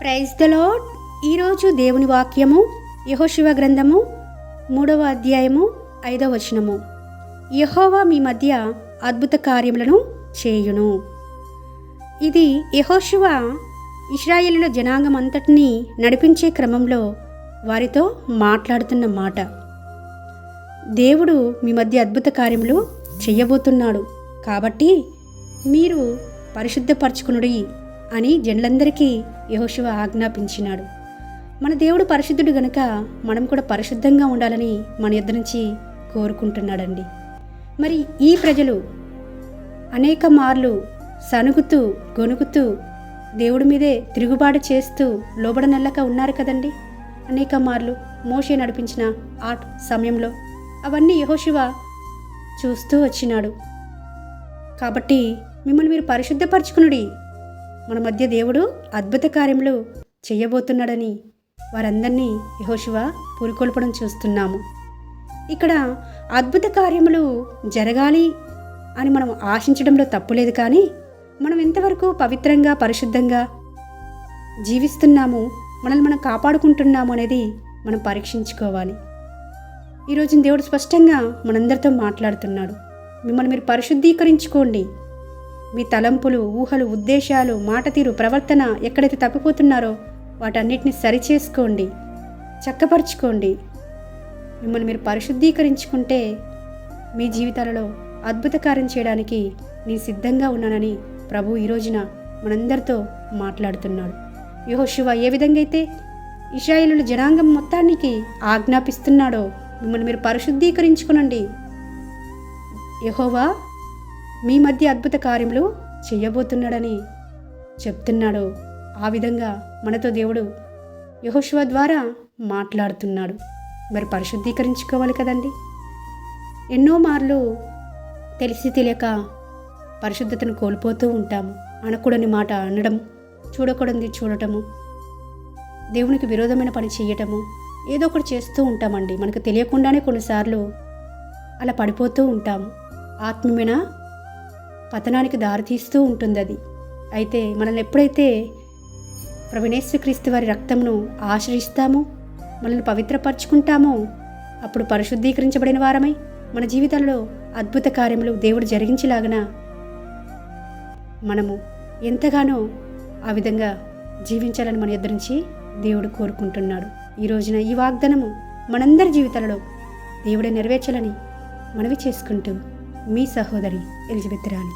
Praise the lord. ఈరోజు దేవుని వాక్యము యెహోషువ గ్రంథము 3వ అధ్యాయము 5వ వచనము. యెహోవా మీ మధ్య అద్భుత కార్యములను చేయును. ఇది యెహోషువ ఇశ్రాయేలుల జనాంగం అంతటినీ నడిపించే క్రమంలో వారితో మాట్లాడుతున్న మాట. దేవుడు మీ మధ్య అద్భుత కార్యములు చెయ్యబోతున్నాడు, కాబట్టి మీరు పరిశుద్ధపరచుకునుడి అని జనులందరికీ యెహోషువ ఆజ్ఞాపించినాడు. మన దేవుడు పరిశుద్ధుడు గనుక మనం కూడా పరిశుద్ధంగా ఉండాలని మన యొద్ద నుంచి కోరుకుంటున్నాడండి. మరి ఈ ప్రజలు అనేక మార్లు సనుగుతూ గొనుగుతూ దేవుడి మీదే తిరుగుబాటు చేస్తూ లోబడనల్లక ఉన్నారు కదండి. అనేక మార్లు మోషే నడిపించిన ఆ సమయంలో అవన్నీ యెహోషువ చూస్తూ వచ్చినాడు. కాబట్టి మిమ్మల్ని మీరు పరిశుద్ధపరచుకునుడి, మన మధ్య దేవుడు అద్భుత కార్యములు చేయబోతున్నాడని వారందరినీ యెహోషువ పురికొల్పడం చూస్తున్నాము. ఇక్కడ అద్భుత కార్యములు జరగాలి అని మనం ఆశించడంలో తప్పులేదు, కానీ మనం ఎంతవరకు పవిత్రంగా పరిశుద్ధంగా జీవిస్తున్నాము, మనల్ని మనం కాపాడుకుంటున్నాము అనేది మనం పరీక్షించుకోవాలి. ఈరోజు దేవుడు స్పష్టంగా మనందరితో మాట్లాడుతున్నాడు. మిమ్మల్ని మీరు పరిశుద్ధీకరించుకోండి. మీ తలంపులు, ఊహలు, ఉద్దేశాలు, మాట తీరు, ప్రవర్తన ఎక్కడైతే తప్పిపోతున్నారో వాటన్నిటిని సరిచేసుకోండి, చక్కపరుచుకోండి. మిమ్మల్ని మీరు పరిశుద్ధీకరించుకుంటే మీ జీవితాలలో అద్భుత కార్యం చేయడానికి నేను సిద్ధంగా ఉన్నానని ప్రభు ఈ రోజున మనందరితో మాట్లాడుతున్నాడు. యెహోషువ ఏ విధంగా అయితే ఇశ్రాయేలుల జనాంగం మొత్తానికి ఆజ్ఞాపిస్తున్నాడో మిమ్మల్ని మీరు పరిశుద్ధీకరించుకునండి, యెహోవా మీ మధ్య అద్భుత కార్యములు చేయబోతున్నాడని చెప్తున్నాడు. ఆ విధంగా మనతో దేవుడు యెహోషువ ద్వారా మాట్లాడుతున్నాడు. మరి పరిశుద్ధీకరించుకోవాలి కదండి. ఎన్నో మార్లు తెలిసి తెలియక పరిశుద్ధతను కోల్పోతూ ఉంటాము. అనకూడని మాట అనడం, చూడకూడనిది చూడటము, దేవునికి విరోధమైన పని చేయటము, ఏదో ఒకటి చేస్తూ ఉంటామండి. మనకు తెలియకుండానే కొన్నిసార్లు అలా పడిపోతూ ఉంటాము. ఆత్మీయమైన పతనానికి దారితీస్తూ ఉంటుంది అది. అయితే మనల్ని ఎప్పుడైతే ప్రభువైన యేసుక్రీస్తు వారి రక్తమును ఆశ్రయిస్తామో, మనల్ని పవిత్రపరచుకుంటామో, అప్పుడు పరిశుద్ధీకరించబడిన వారమై మన జీవితాల్లో అద్భుత కార్యములు దేవుడు జరిగించేలాగన మనము ఎంతగానో ఆ విధంగా జీవించాలని మన యొద్ద నుంచి దేవుడు కోరుకుంటున్నాడు. ఈ రోజున ఈ వాగ్దానము మనందరి జీవితాలలో దేవుడే నెరవేర్చాలని మనవి చేసుకుంటూ మీ సహోదరి ఎలిజబెత్ రాణి.